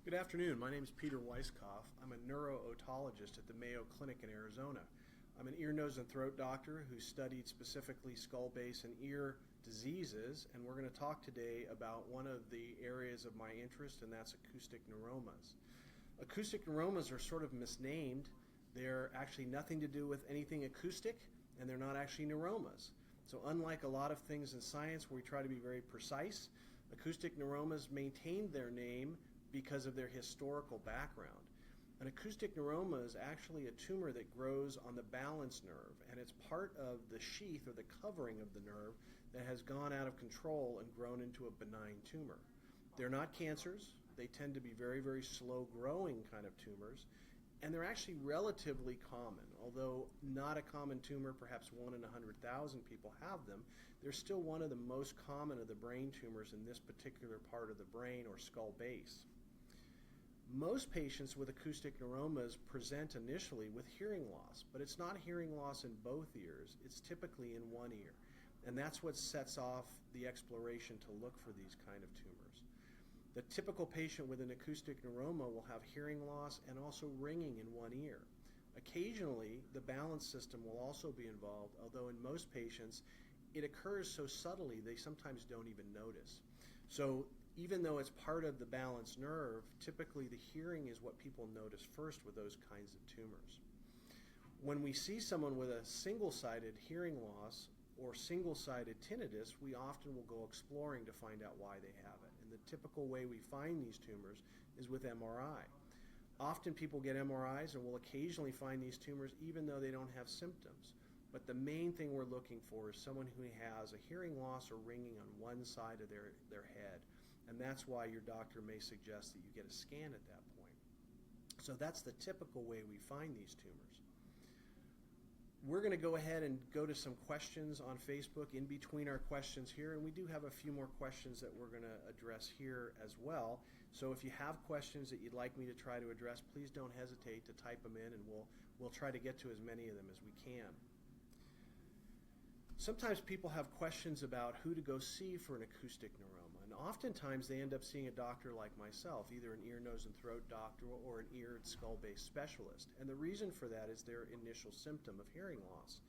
Good afternoon. My name is Peter Weisskopf. I'm a neurotologist at the Mayo Clinic in Arizona. I'm an ear, nose, and throat doctor who studied specifically skull base and ear diseases, and we're going to talk today about one of the areas of my interest, and that's acoustic neuromas. Acoustic neuromas are sort of misnamed. They're actually nothing to do with anything acoustic, and they're not actually neuromas. So unlike a lot of things in science where we try to be very precise, acoustic neuromas maintained their name because of their historical background. An acoustic neuroma is actually a tumor that grows on the balance nerve, and it's part of the sheath or the covering of the nerve that has gone out of control and grown into a benign tumor. They're not cancers. They tend to be very, very slow growing kind of tumors, and they're actually relatively common. Although not a common tumor, perhaps 1 in 100,000 people have them, they're still one of the most common of the brain tumors in this particular part of the brain or skull base. Most patients with acoustic neuromas present initially with hearing loss, but it's not hearing loss in both ears. It's typically in one ear, and that's what sets off the exploration to look for these kind of tumors. The typical patient with an acoustic neuroma will have hearing loss and also ringing in one ear. Occasionally, the balance system will also be involved, although in most patients, it occurs so subtly they sometimes don't even notice. So even though it's part of the balance nerve, typically the hearing is what people notice first with those kinds of tumors. When we see someone with a single-sided hearing loss or single-sided tinnitus, we often will go exploring to find out why they have it. And the typical way we find these tumors is with MRI. Often people get MRIs and will occasionally find these tumors even though they don't have symptoms. But the main thing we're looking for is someone who has a hearing loss or ringing on one side of their head. And that's why your doctor may suggest that you get a scan at that point. So that's the typical way we find these tumors. We're going to go ahead and go to some questions on Facebook in between our questions here, and we do have a few more questions that we're going to address here as well. So if you have questions that you'd like me to try to address, please don't hesitate to type them in, and we'll try to get to as many of them as we can. Sometimes people have questions about who to go see for an acoustic neuroma, and oftentimes they end up seeing a doctor like myself, either an ear, nose, and throat doctor or an ear and skull-based specialist. And the reason for that is their initial symptom of hearing loss.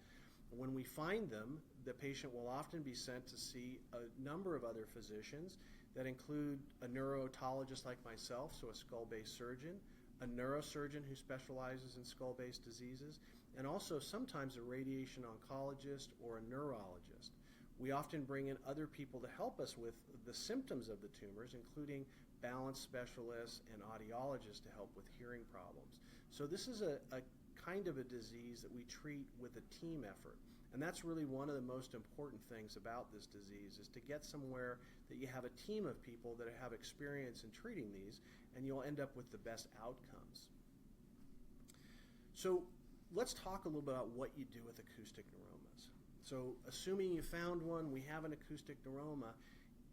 When we find them, the patient will often be sent to see a number of other physicians that include a neurotologist like myself, so a skull-based surgeon, a neurosurgeon who specializes in skull-based diseases, and also sometimes a radiation oncologist or a neurologist. We often bring in other people to help us with the symptoms of the tumors, including balance specialists and audiologists to help with hearing problems. So this is a kind of a disease that we treat with a team effort. And that's really one of the most important things about this disease, is to get somewhere that you have a team of people that have experience in treating these, and you'll end up with the best outcomes. So let's talk a little bit about what you do with acoustic neuromas. So assuming you found one, we have an acoustic neuroma.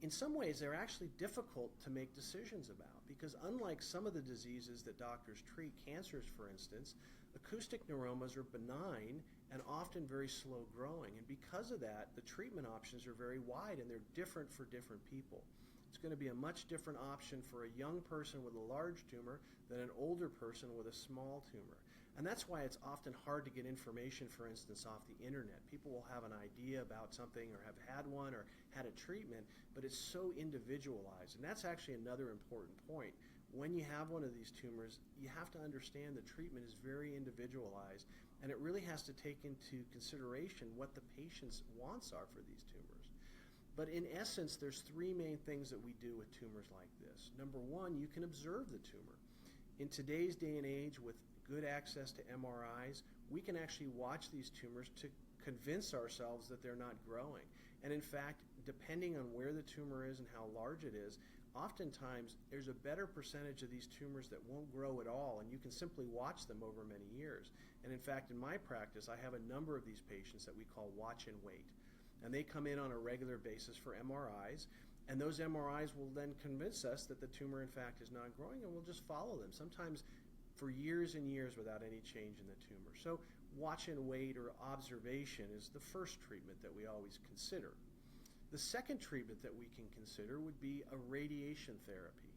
In some ways, they're actually difficult to make decisions about, because unlike some of the diseases that doctors treat, cancers for instance, acoustic neuromas are benign and often very slow growing. And because of that, the treatment options are very wide and they're different for different people. It's going to be a much different option for a young person with a large tumor than an older person with a small tumor. And that's why it's often hard to get information, for instance, off the internet. People will have an idea about something or have had one or had a treatment, but it's so individualized. And that's actually another important point. When you have one of these tumors, you have to understand the treatment is very individualized, and it really has to take into consideration what the patient's wants are for these tumors. But in essence, there's three main things that we do with tumors like this. Number one, you can observe the tumor. In today's day and age, with good access to MRIs, we can actually watch these tumors to convince ourselves that they're not growing. And in fact, depending on where the tumor is and how large it is, oftentimes there's a better percentage of these tumors that won't grow at all, and you can simply watch them over many years. And in fact, in my practice, I have a number of these patients that we call watch and wait. And they come in on a regular basis for MRIs, and those MRIs will then convince us that the tumor in fact is not growing, and we'll just follow them, sometimes for years and years without any change in the tumor. So watch and wait or observation is the first treatment that we always consider. The second treatment that we can consider would be a radiation therapy.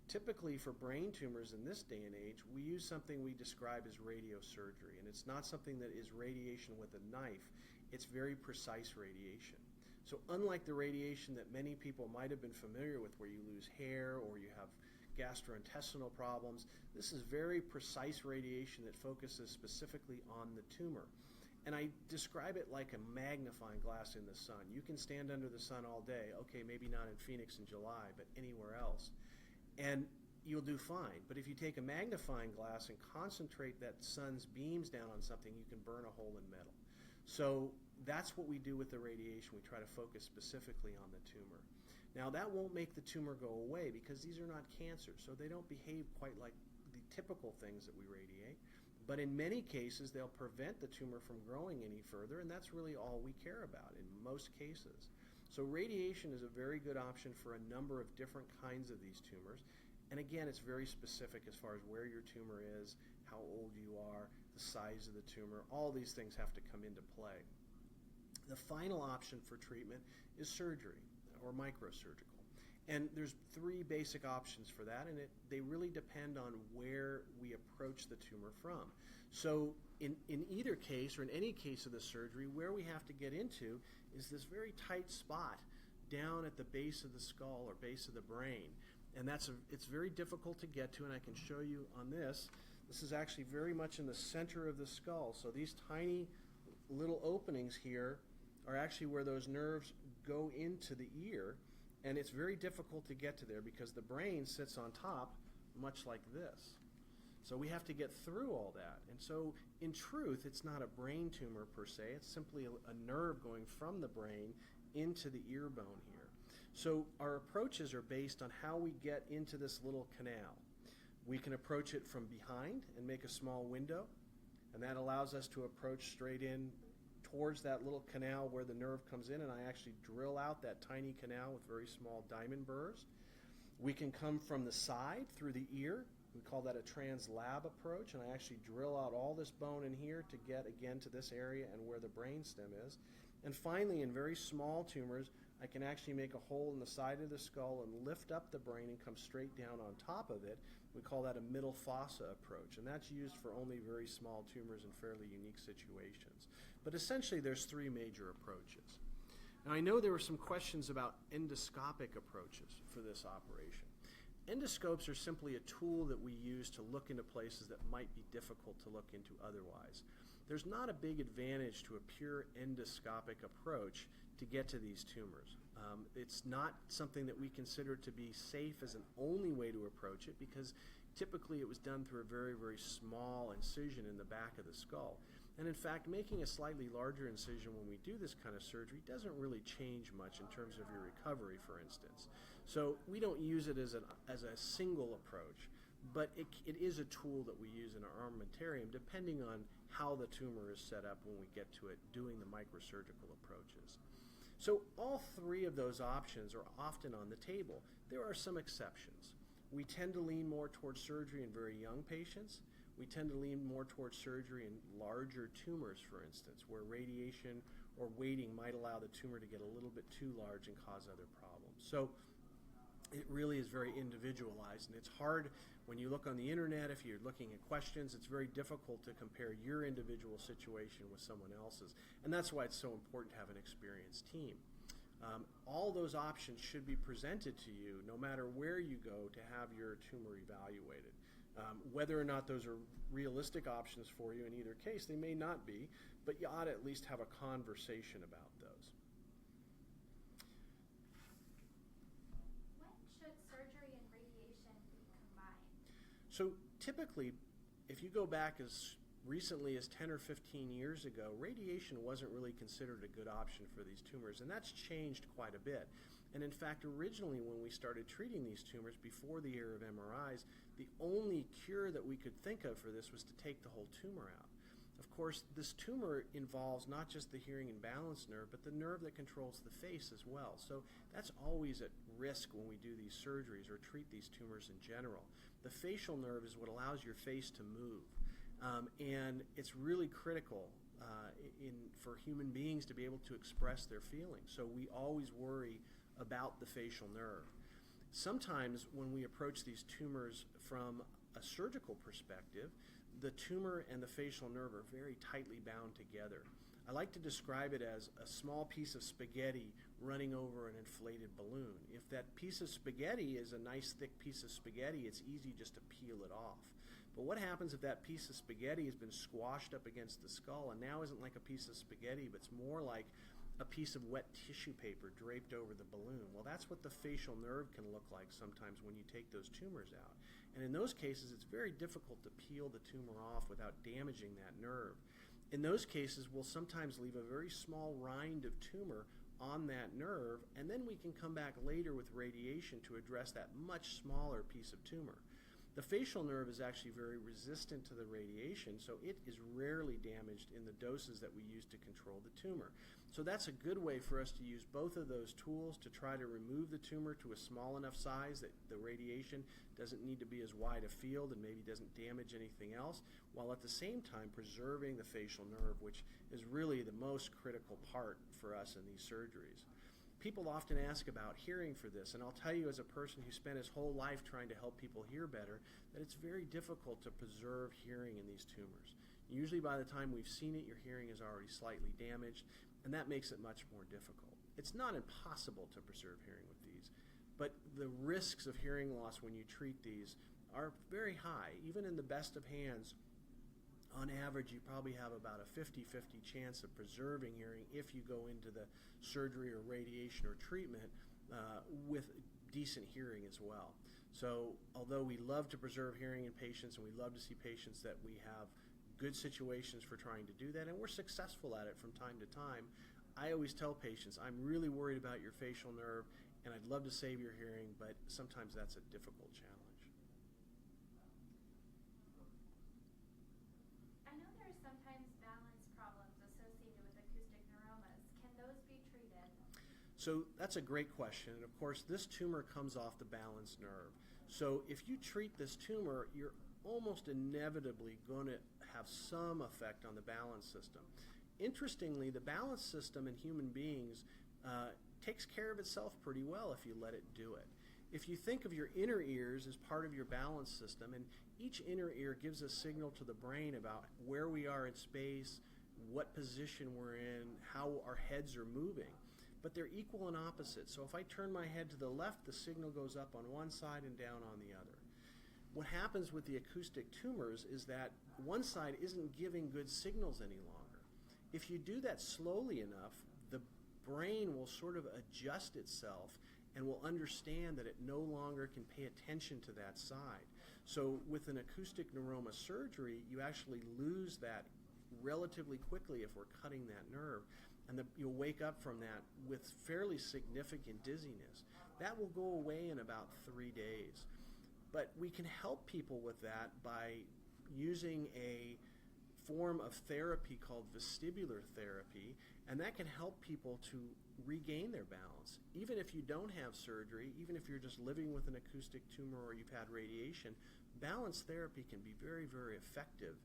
Typically for brain tumors in this day and age, we use something we describe as radiosurgery, and it's not something that is radiation with a knife. It's very precise radiation. So unlike the radiation that many people might have been familiar with, where you lose hair or you have gastrointestinal problems, this is very precise radiation that focuses specifically on the tumor. And I describe it like a magnifying glass in the sun. You can stand under the sun all day, okay, maybe not in Phoenix in July, but anywhere else, and you'll do fine. But if you take a magnifying glass and concentrate that sun's beams down on something, you can burn a hole in metal. So that's what we do with the radiation. We try to focus specifically on the tumor. Now that won't make the tumor go away because these are not cancers, so they don't behave quite like the typical things that we radiate. But in many cases, they'll prevent the tumor from growing any further, and that's really all we care about in most cases. So radiation is a very good option for a number of different kinds of these tumors. And again, it's very specific as far as where your tumor is, how old you are, the size of the tumor. All these things have to come into play. The final option for treatment is surgery or microsurgical. And there's three basic options for that, and they really depend on where we approach the tumor from. So in either case, or in any case of the surgery, where we have to get into is this very tight spot down at the base of the skull or base of the brain. And it's very difficult to get to, and I can show you on this. This is actually very much in the center of the skull. So these tiny little openings here are actually where those nerves go into the ear. And it's very difficult to get to there because the brain sits on top, much like this. So we have to get through all that. And so in truth, it's not a brain tumor per se. It's simply a nerve going from the brain into the ear bone here. So our approaches are based on how we get into this little canal. We can approach it from behind and make a small window, and that allows us to approach straight in towards that little canal where the nerve comes in, and I actually drill out that tiny canal with very small diamond burrs. We can come from the side through the ear. We call that a translab approach, and I actually drill out all this bone in here to get again to this area and where the brainstem is. And finally, in very small tumors, I can actually make a hole in the side of the skull and lift up the brain and come straight down on top of it. We call that a middle fossa approach, and that's used for only very small tumors in fairly unique situations. But essentially, there's three major approaches. Now, I know there were some questions about endoscopic approaches for this operation. Endoscopes are simply a tool that we use to look into places that might be difficult to look into otherwise. There's not a big advantage to a pure endoscopic approach to get to these tumors. It's not something that we consider to be safe as an only way to approach it because typically it was done through a very, very small incision in the back of the skull. And in fact, making a slightly larger incision when we do this kind of surgery doesn't really change much in terms of your recovery, for instance. So we don't use it as a single approach, but it is a tool that we use in our armamentarium depending on how the tumor is set up when we get to it, doing the microsurgical approaches. So all three of those options are often on the table. There are some exceptions. We tend to lean more towards surgery in very young patients. We tend to lean more towards surgery in larger tumors, for instance, where radiation or weighting might allow the tumor to get a little bit too large and cause other problems. So it really is very individualized, and it's hard when you look on the internet, if you're looking at questions, it's very difficult to compare your individual situation with someone else's, and that's why it's so important to have an experienced team. All those options should be presented to you no matter where you go to have your tumor evaluated. Whether or not those are realistic options for you in either case, they may not be, but you ought to at least have a conversation about those. When should surgery and radiation be combined? So typically, if you go back as recently as 10 or 15 years ago, radiation wasn't really considered a good option for these tumors, and that's changed quite a bit. And in fact, originally when we started treating these tumors before the era of MRIs, the only cure that we could think of for this was to take the whole tumor out. Of course, this tumor involves not just the hearing and balance nerve, but the nerve that controls the face as well. So that's always at risk when we do these surgeries or treat these tumors in general. The facial nerve is what allows your face to move. And it's really critical for human beings to be able to express their feelings. So we always worry about the facial nerve. Sometimes when we approach these tumors from a surgical perspective, the tumor and the facial nerve are very tightly bound together. I like to describe it as a small piece of spaghetti running over an inflated balloon. If that piece of spaghetti is a nice thick piece of spaghetti, it's easy just to peel it off. But what happens if that piece of spaghetti has been squashed up against the skull and now isn't like a piece of spaghetti, but it's more like a piece of wet tissue paper draped over the balloon? Well, that's what the facial nerve can look like sometimes when you take those tumors out. And in those cases, it's very difficult to peel the tumor off without damaging that nerve. In those cases, we'll sometimes leave a very small rind of tumor on that nerve, and then we can come back later with radiation to address that much smaller piece of tumor. The facial nerve is actually very resistant to the radiation, so it is rarely damaged in the doses that we use to control the tumor. So that's a good way for us to use both of those tools to try to remove the tumor to a small enough size that the radiation doesn't need to be as wide a field and maybe doesn't damage anything else, while at the same time preserving the facial nerve, which is really the most critical part for us in these surgeries. People often ask about hearing for this, and I'll tell you as a person who spent his whole life trying to help people hear better, that it's very difficult to preserve hearing in these tumors. Usually by the time we've seen it, your hearing is already slightly damaged, and that makes it much more difficult. It's not impossible to preserve hearing with these, but the risks of hearing loss when you treat these are very high. Even in the best of hands, on average, you probably have about a 50-50 chance of preserving hearing if you go into the surgery or radiation or treatment with decent hearing as well. So although we love to preserve hearing in patients and we love to see patients that we have good situations for trying to do that, and we're successful at it from time to time, I always tell patients, I'm really worried about your facial nerve and I'd love to save your hearing, but sometimes that's a difficult challenge. I know there are sometimes balance problems associated with acoustic neuromas. Can those be treated? So that's a great question, and of course this tumor comes off the balance nerve. So if you treat this tumor, you're almost inevitably going to have some effect on the balance system. Interestingly, the balance system in human beings takes care of itself pretty well if you let it do it. If you think of your inner ears as part of your balance system, and each inner ear gives a signal to the brain about where we are in space, what position we're in, how our heads are moving, but they're equal and opposite. So if I turn my head to the left, the signal goes up on one side and down on the other. What happens with the acoustic tumors is that one side isn't giving good signals any longer. If you do that slowly enough, the brain will sort of adjust itself and will understand that it no longer can pay attention to that side. So with an acoustic neuroma surgery, you actually lose that relatively quickly if we're cutting that nerve, and you'll wake up from that with fairly significant dizziness. That will go away in about 3 days. But we can help people with that by using a form of therapy called vestibular therapy, and that can help people to regain their balance. Even if you don't have surgery, even if you're just living with an acoustic tumor or you've had radiation, balance therapy can be very, very effective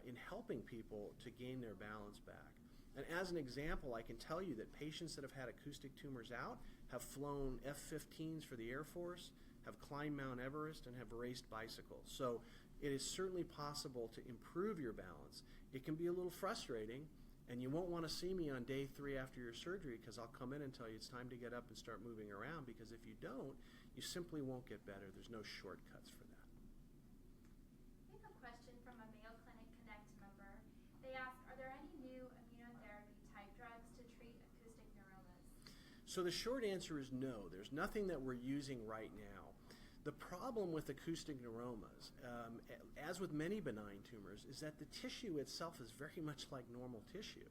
in helping people to gain their balance back. And as an example, I can tell you that patients that have had acoustic tumors out have flown F-15s for the Air Force, have climbed Mount Everest, and have raced bicycles. So it is certainly possible to improve your balance. It can be a little frustrating, and you won't want to see me on day 3 after your surgery because I'll come in and tell you it's time to get up and start moving around, because if you don't, you simply won't get better. There's no shortcuts for that. We have a question from a Mayo Clinic Connect member. They ask, are there any new immunotherapy type drugs to treat acoustic neuromas? So the short answer is no. There's nothing that we're using right now. The problem with acoustic neuromas, as with many benign tumors, is that the tissue itself is very much like normal tissue.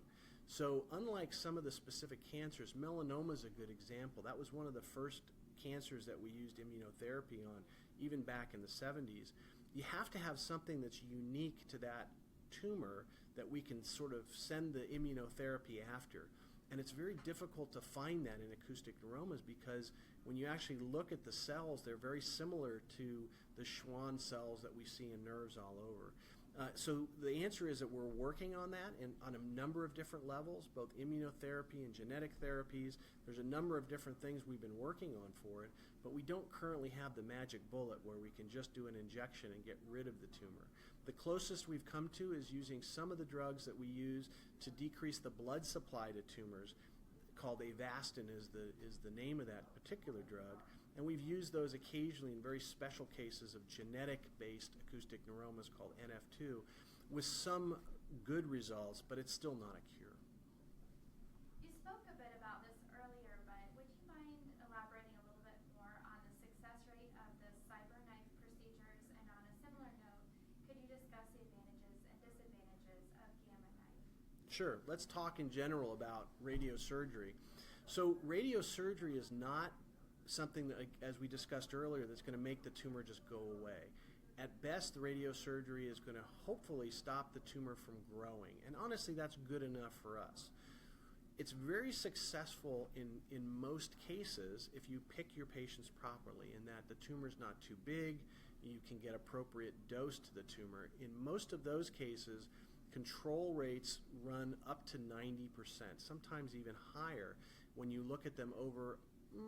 So unlike some of the specific cancers, melanoma is a good example. That was one of the first cancers that we used immunotherapy on, even back in the 70s. You have to have something that's unique to that tumor that we can sort of send the immunotherapy after. And it's very difficult to find that in acoustic neuromas because when you actually look at the cells, they're very similar to the Schwann cells that we see in nerves all over. So the answer is that we're working on that and on a number of different levels, both immunotherapy and genetic therapies. There's a number of different things we've been working on for it, but we don't currently have the magic bullet where we can just do an injection and get rid of the tumor. The closest we've come to is using some of the drugs that we use to decrease the blood supply to tumors, called Avastin is the name of that particular drug. And we've used those occasionally in very special cases of genetic-based acoustic neuromas called NF2 with some good results, but it's still not a cure. You spoke a bit about this earlier, but would you mind elaborating a little bit more on the success rate of the CyberKnife procedures? And on a similar note, could you discuss the advantages and disadvantages of Gamma Knife? Sure. Let's talk in general about radiosurgery. So radiosurgery is not something that, as we discussed earlier, that's going to make the tumor just go away. At best, the radiosurgery is going to hopefully stop the tumor from growing, and honestly, that's good enough for us. It's very successful in most cases if you pick your patients properly, in that the tumor's not too big, you can get appropriate dose to the tumor. In most of those cases, control rates run up to 90%, sometimes even higher when you look at them over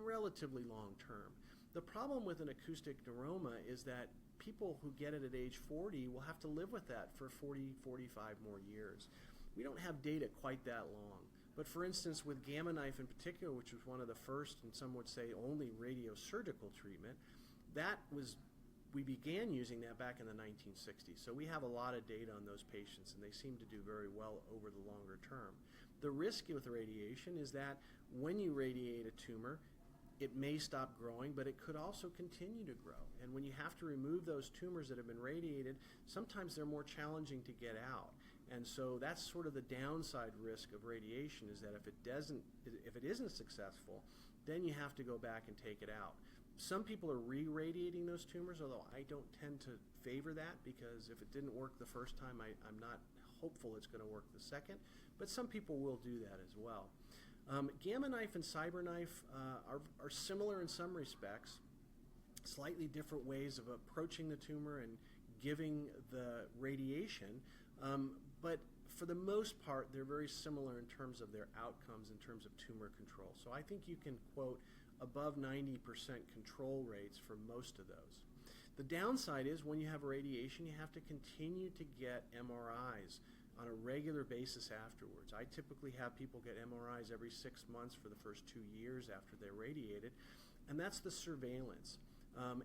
relatively long term. The problem with an acoustic neuroma is that people who get it at age 40 will have to live with that for 40, 45 more years. We don't have data quite that long. But for instance, with Gamma Knife in particular, which was one of the first, and some would say only, radiosurgical treatment, we began using that back in the 1960s. So we have a lot of data on those patients, and they seem to do very well over the longer term. The risk with radiation is that when you radiate a tumor, it may stop growing, but it could also continue to grow. And when you have to remove those tumors that have been radiated, sometimes they're more challenging to get out. And so that's sort of the downside risk of radiation, is that if it isn't successful, then you have to go back and take it out. Some people are re-radiating those tumors, although I don't tend to favor that, because if it didn't work the first time, I'm not hopeful it's going to work the second. But some people will do that as well. Gamma Knife and CyberKnife are similar in some respects, slightly different ways of approaching the tumor and giving the radiation, but for the most part, they're very similar in terms of their outcomes, in terms of tumor control. So I think you can quote above 90% control rates for most of those. The downside is when you have radiation, you have to continue to get MRIs on a regular basis afterwards. I typically have people get MRIs every 6 months for the first 2 years after they're radiated, and that's the surveillance.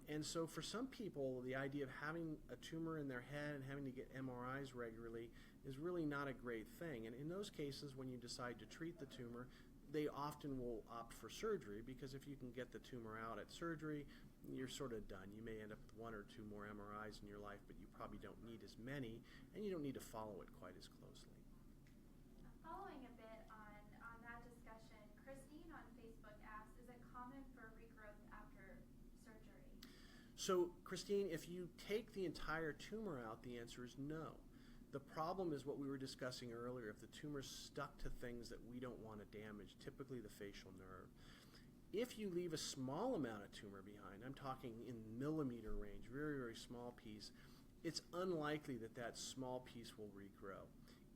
And so for some people, the idea of having a tumor in their head and having to get MRIs regularly is really not a great thing. And in those cases, when you decide to treat the tumor, they often will opt for surgery, because if you can get the tumor out at surgery, you're sort of done. You may end up with 1 or 2 more MRIs in your life, but you probably don't need as many, and you don't need to follow it quite as closely. Following a bit on that discussion, Christine on Facebook asks, is it common for regrowth after surgery? So, Christine, if you take the entire tumor out, the answer is no. The problem is what we were discussing earlier. If the tumor's stuck to things that we don't want to damage, typically the facial nerve. If you leave a small amount of tumor behind, I'm talking in millimeter range, very, very small piece, it's unlikely that that small piece will regrow.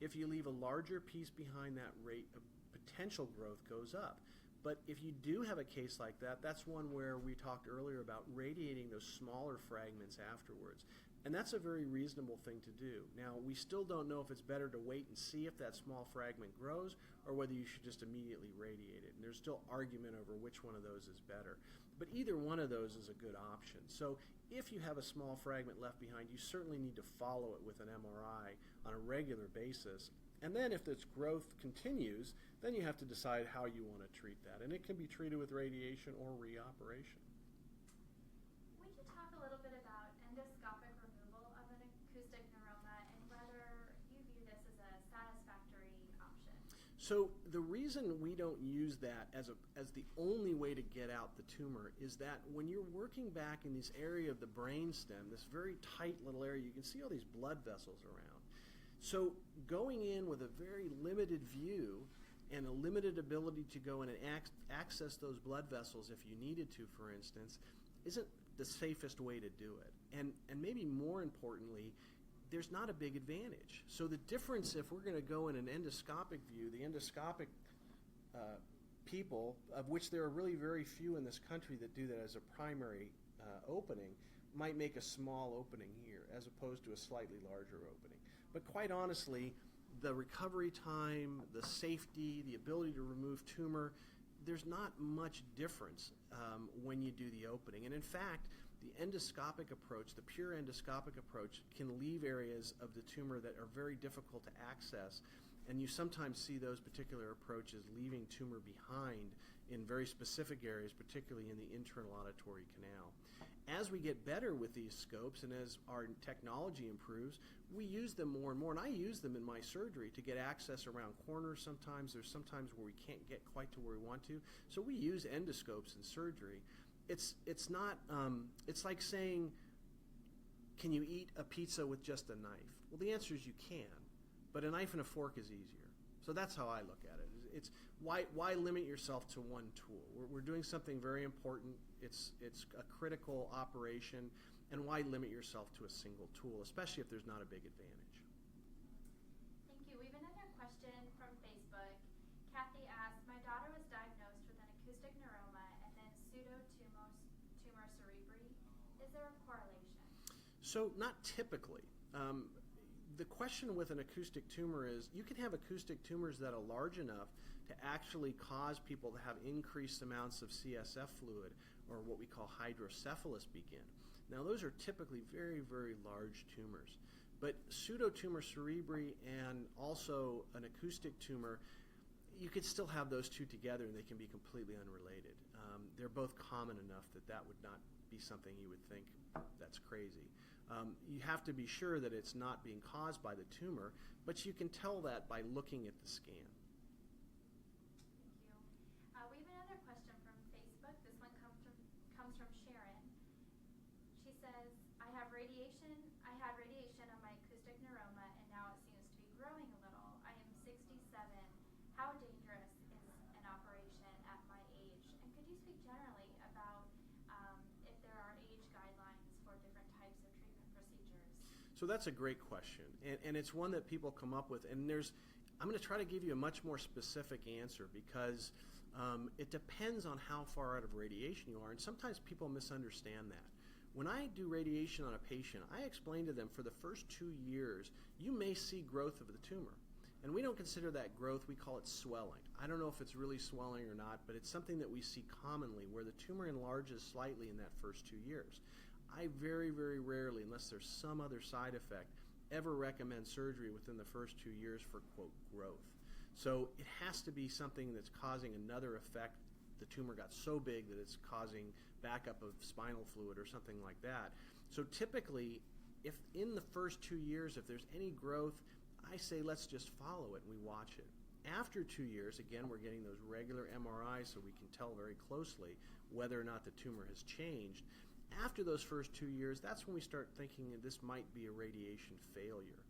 If you leave a larger piece behind, that rate of potential growth goes up. But if you do have a case like that, that's one where we talked earlier about radiating those smaller fragments afterwards. And that's a very reasonable thing to do. Now, we still don't know if it's better to wait and see if that small fragment grows, or whether you should just immediately radiate it. And there's still argument over which one of those is better. But either one of those is a good option. So if you have a small fragment left behind, you certainly need to follow it with an MRI on a regular basis. And then if its growth continues, then you have to decide how you want to treat that. And it can be treated with radiation or reoperation. Would you talk a little bit about endoscopic removal of an acoustic neuroma and whether you view this as a satisfactory option? So the reason we don't use that as the only way to get out the tumor is that when you're working back in this area of the brainstem, this very tight little area, you can see all these blood vessels around. So going in with a very limited view and a limited ability to go in and access those blood vessels if you needed to, for instance, isn't the safest way to do it. And maybe more importantly, there's not a big advantage. So the difference, if we're going to go in an endoscopic view, the endoscopic people, of which there are really very few in this country that do that as a primary opening, might make a small opening here as opposed to a slightly larger opening. But quite honestly, the recovery time, the safety, the ability to remove tumor, there's not much difference when you do the opening. And in fact, the endoscopic approach, the pure endoscopic approach, can leave areas of the tumor that are very difficult to access. And you sometimes see those particular approaches leaving tumor behind in very specific areas, particularly in the internal auditory canal. As we get better with these scopes and as our technology improves, we use them more and more. And I use them in my surgery to get access around corners sometimes. There's sometimes where we can't get quite to where we want to. So we use endoscopes in surgery. It's not, it's like saying, can you eat a pizza with just a knife? Well, the answer is you can, but a knife and a fork is easier. So that's how I look at it. It's why limit yourself to one tool? We're doing something very important. It's a critical operation, and why limit yourself to a single tool, especially if there's not a big advantage? Thank you. We have another question from Facebook. Kathy asks, my daughter was diagnosed with an acoustic neuroma and then pseudotumor cerebri. Is there a correlation? So not typically. The question with an acoustic tumor is you can have acoustic tumors that are large enough to actually cause people to have increased amounts of CSF fluid, or what we call hydrocephalus, begin. Now those are typically very, very large tumors. But pseudotumor cerebri and also an acoustic tumor, you could still have those two together and they can be completely unrelated. They're both common enough that that would not be something you would think that's crazy. You have to be sure that it's not being caused by the tumor, but you can tell that by looking at the scan. Thank you. We have another question from Facebook. This one comes from Sharon. She says, I had radiation on my acoustic neuroma, and now it seems to be growing a little. I am 67. How dangerous is an operation at my age? And could you speak generally about if there are age guidelines for different types of treatment procedures? So that's a great question, and it's one that people come up with. And I'm going to try to give you a much more specific answer because it depends on how far out of radiation you are, and sometimes people misunderstand that. When I do radiation on a patient, I explain to them for the first 2 years, you may see growth of the tumor. And we don't consider that growth, we call it swelling. I don't know if it's really swelling or not, but it's something that we see commonly where the tumor enlarges slightly in that first 2 years. I very, very rarely, unless there's some other side effect, ever recommend surgery within the first 2 years for, quote, growth. So it has to be something that's causing another effect. The tumor got so big that it's causing backup of spinal fluid or something like that. So typically, if in the first 2 years, if there's any growth, I say let's just follow it and we watch it. After 2 years, again, we're getting those regular MRIs so we can tell very closely whether or not the tumor has changed. After those first 2 years, that's when we start thinking that this might be a radiation failure.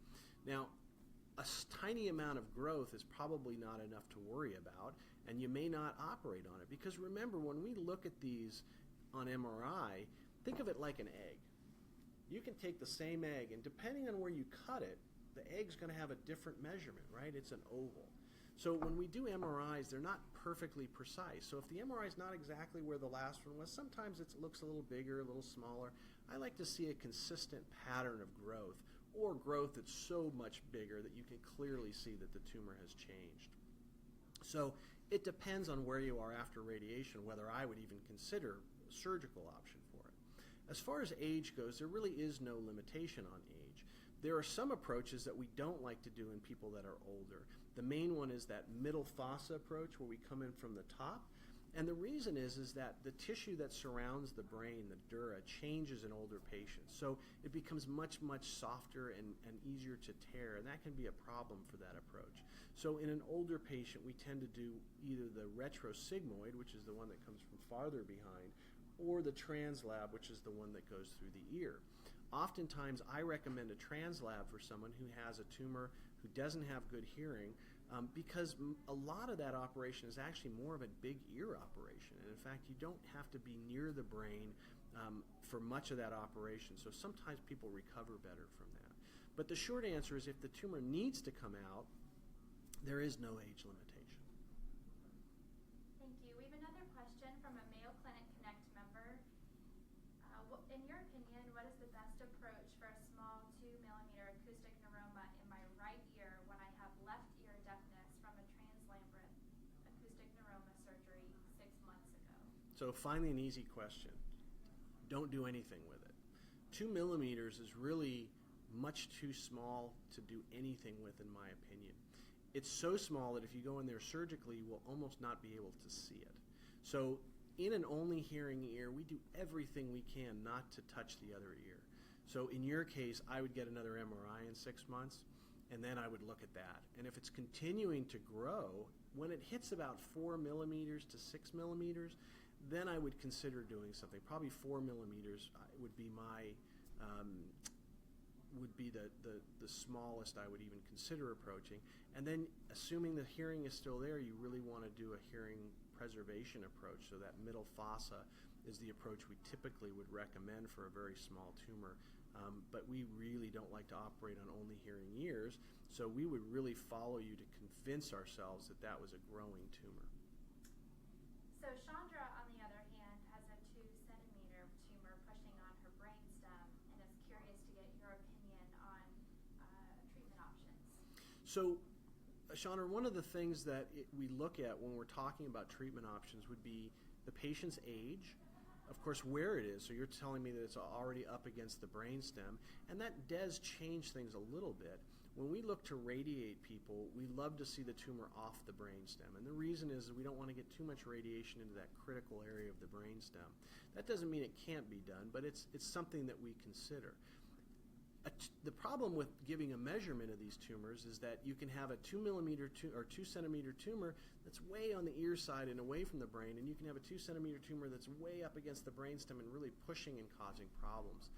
Now, a tiny amount of growth is probably not enough to worry about, and you may not operate on it. Because remember, when we look at these on MRI, think of it like an egg. You can take the same egg, and depending on where you cut it, the egg's going to have a different measurement, right? It's an oval. So when we do MRIs, they're not perfectly precise. So if the MRI is not exactly where the last one was, sometimes it looks a little bigger, a little smaller. I like to see a consistent pattern of growth, or growth that's so much bigger that you can clearly see that the tumor has changed. So it depends on where you are after radiation, whether I would even consider a surgical option for it. As far as age goes, there really is no limitation on age. There are some approaches that we don't like to do in people that are older. The main one is that middle fossa approach where we come in from the top. And the reason is that the tissue that surrounds the brain, the dura, changes in older patients. So it becomes much, much softer and easier to tear, and that can be a problem for that approach. So in an older patient, we tend to do either the retrosigmoid, which is the one that comes from farther behind, or the translab, which is the one that goes through the ear. Oftentimes, I recommend a translab for someone who has a tumor who doesn't have good hearing, because a lot of that operation is actually more of a big ear operation. And in fact, you don't have to be near the brain for much of that operation. So sometimes people recover better from that. But the short answer is if the tumor needs to come out, there is no age limitation. Thank you. We have another question from a Mayo Clinic Connect member. In your opinion, what is the best approach for a small 2-millimeter acoustic neuroma in my right ear when I have left ear deafness from a translambent acoustic neuroma surgery 6 months ago? So finally an easy question. Don't do anything with it. 2 millimeters is really much too small to do anything with, in my opinion. It's so small that if you go in there surgically, you will almost not be able to see it. So in an only hearing ear, we do everything we can not to touch the other ear. So in your case, I would get another MRI in 6 months, and then I would look at that. And if it's continuing to grow, when it hits about 4 millimeters to 6 millimeters, then I would consider doing something. Probably 4 millimeters would be my the smallest I would even consider approaching. And then assuming the hearing is still there, you really want to do a hearing preservation approach. So that middle fossa is the approach we typically would recommend for a very small tumor. But we really don't like to operate on only hearing ears, so we would really follow you to convince ourselves that that was a growing tumor. So Chandra, on the other hand, has a 2-centimeter tumor pushing on her brainstem and is curious to get your opinion on treatment options. So, Chandra, one of the things that we look at when we're talking about treatment options would be the patient's age, of course, where it is. So you're telling me that it's already up against the brainstem, and that does change things a little bit. When we look to radiate people, we love to see the tumor off the brainstem. And the reason is that we don't want to get too much radiation into that critical area of the brainstem. That doesn't mean it can't be done, but it's something that we consider. The problem with giving a measurement of these tumors is that you can have a 2-millimeter or 2-centimeter tumor that's way on the ear side and away from the brain, and you can have a 2-centimeter tumor that's way up against the brainstem and really pushing and causing problems.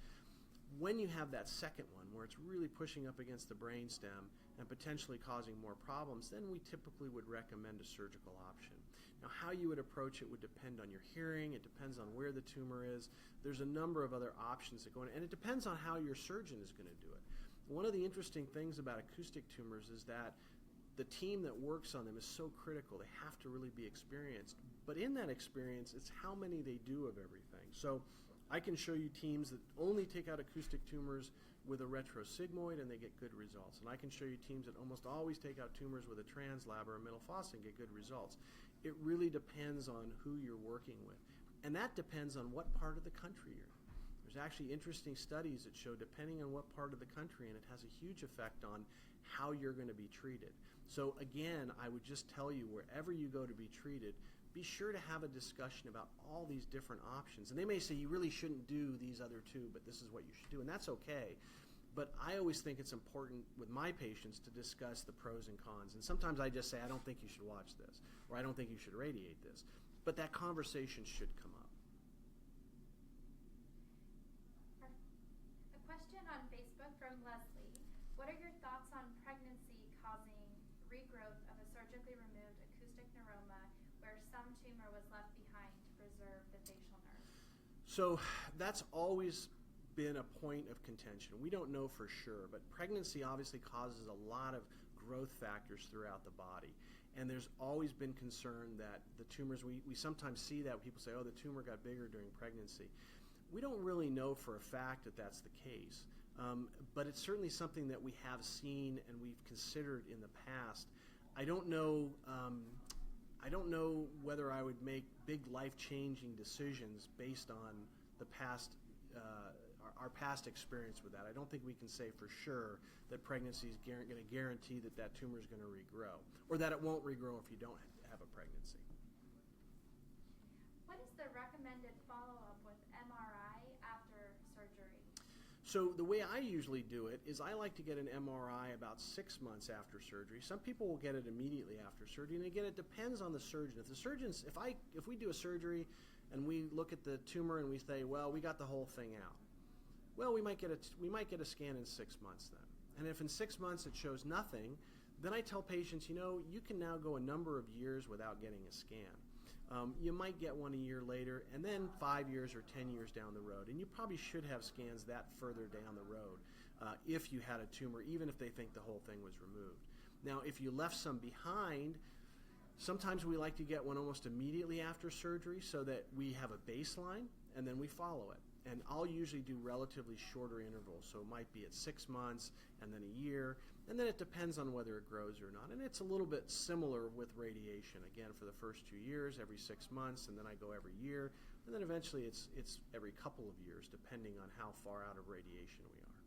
When you have that second one, where it's really pushing up against the brainstem and potentially causing more problems, then we typically would recommend a surgical option. Now, how you would approach it would depend on your hearing. It depends on where the tumor is. There's a number of other options that go in, and it depends on how your surgeon is going to do it. One of the interesting things about acoustic tumors is that the team that works on them is so critical. They have to really be experienced. But in that experience, it's how many they do of everything. So I can show you teams that only take out acoustic tumors with a retrosigmoid and they get good results. And I can show you teams that almost always take out tumors with a translab or a middle fossa and get good results. It really depends on who you're working with. And that depends on what part of the country you're in. There's actually interesting studies that show depending on what part of the country, and it has a huge effect on how you're going to be treated. So again, I would just tell you, wherever you go to be treated, be sure to have a discussion about all these different options. And they may say you really shouldn't do these other two, but this is what you should do, and that's okay. But I always think it's important with my patients to discuss the pros and cons. And sometimes I just say, I don't think you should watch this, or I don't think you should radiate this. But that conversation should come up. A question on Facebook from Leslie. What are your thoughts on pregnancy causing regrowth of a surgically removed acoustic neuroma where some tumor was left behind to preserve the facial nerve? So that's always been a point of contention. We don't know for sure, but pregnancy obviously causes a lot of growth factors throughout the body. And there's always been concern that the tumors, we sometimes see that people say, oh, the tumor got bigger during pregnancy. We don't really know for a fact that that's the case, but it's certainly something that we have seen and we've considered in the past. I don't know whether I would make big life-changing decisions based on the past, our past experience with that. I don't think we can say for sure that pregnancy is going to guarantee that that tumor is going to regrow, or that it won't regrow if you don't have a pregnancy. What is the recommended follow-up with MRI after surgery? So the way I usually do it is I like to get an MRI about 6 months after surgery. Some people will get it immediately after surgery, and again, it depends on the surgeon. If the surgeons, if we do a surgery and we look at the tumor and we say, well, we got the whole thing out, well, we might get a scan in 6 months then. And if in 6 months it shows nothing, then I tell patients, you can now go a number of years without getting a scan. You might get one a year later, and then 5 years or 10 years down the road. And you probably should have scans that further down the road. if you had a tumor, even if they think the whole thing was removed. Now, if you left some behind, sometimes we like to get one almost immediately after surgery so that we have a baseline and then we follow it. And I'll usually do relatively shorter intervals, so it might be at 6 months and then a year, and then it depends on whether it grows or not. And it's a little bit similar with radiation. Again, for the first 2 years, every 6 months, and then I go every year, and then eventually it's every couple of years, depending on how far out of radiation we are.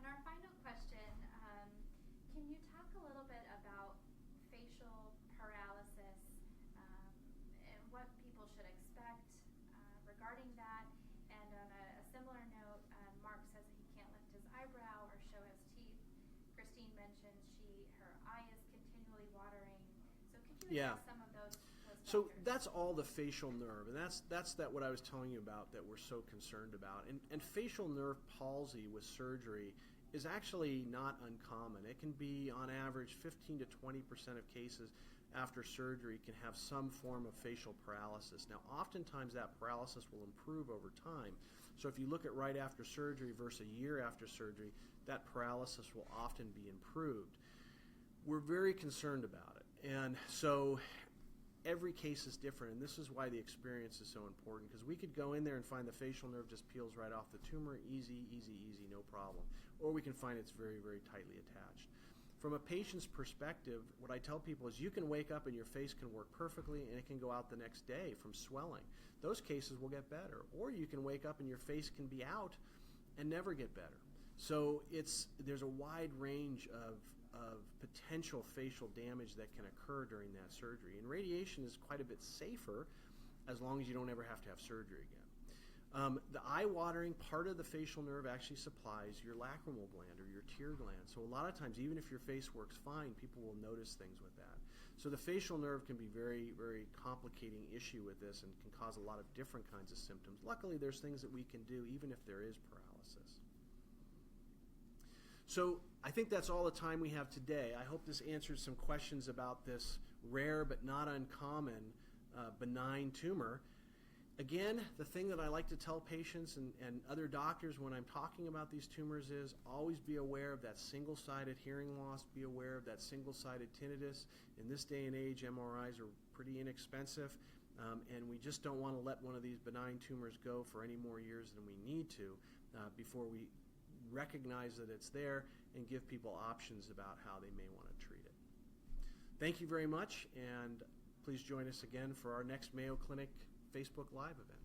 And our final question, can you talk a little bit about facial paralysis and what people should expect regarding that? And on a similar note, Mark says that he can't lift his eyebrow or show his teeth. Christine mentioned her eye is continually watering. So could you address some of those So factors? that's all the facial nerve, and that's what I was telling you about that we're so concerned about. And facial nerve palsy with surgery is actually not uncommon. It can be, on average, 15 to 20% of cases after surgery can have some form of facial paralysis. Now, oftentimes that paralysis will improve over time. So if you look at right after surgery versus a year after surgery, that paralysis will often be improved. We're very concerned about it. And so every case is different, and this is why the experience is so important, because we could go in there and find the facial nerve just peels right off the tumor, easy, no problem. Or we can find it's very, very tightly attached. From a patient's perspective, what I tell people is you can wake up and your face can work perfectly and it can go out the next day from swelling. Those cases will get better. Or you can wake up and your face can be out and never get better. So there's a wide range of potential facial damage that can occur during that surgery. And radiation is quite a bit safer as long as you don't ever have to have surgery again. The eye watering, part of the facial nerve actually supplies your lacrimal gland or your tear gland. So a lot of times, even if your face works fine, people will notice things with that. So the facial nerve can be very, very complicating issue with this and can cause a lot of different kinds of symptoms. Luckily, there's things that we can do even if there is paralysis. So I think that's all the time we have today. I hope this answered some questions about this rare but not uncommon benign tumor. Again, the thing that I like to tell patients and other doctors when I'm talking about these tumors is always be aware of that single-sided hearing loss, be aware of that single-sided tinnitus. In this day and age, MRIs are pretty inexpensive, and we just don't want to let one of these benign tumors go for any more years than we need to before we recognize that it's there and give people options about how they may want to treat it. Thank you very much, and please join us again for our next Mayo Clinic Facebook Live event.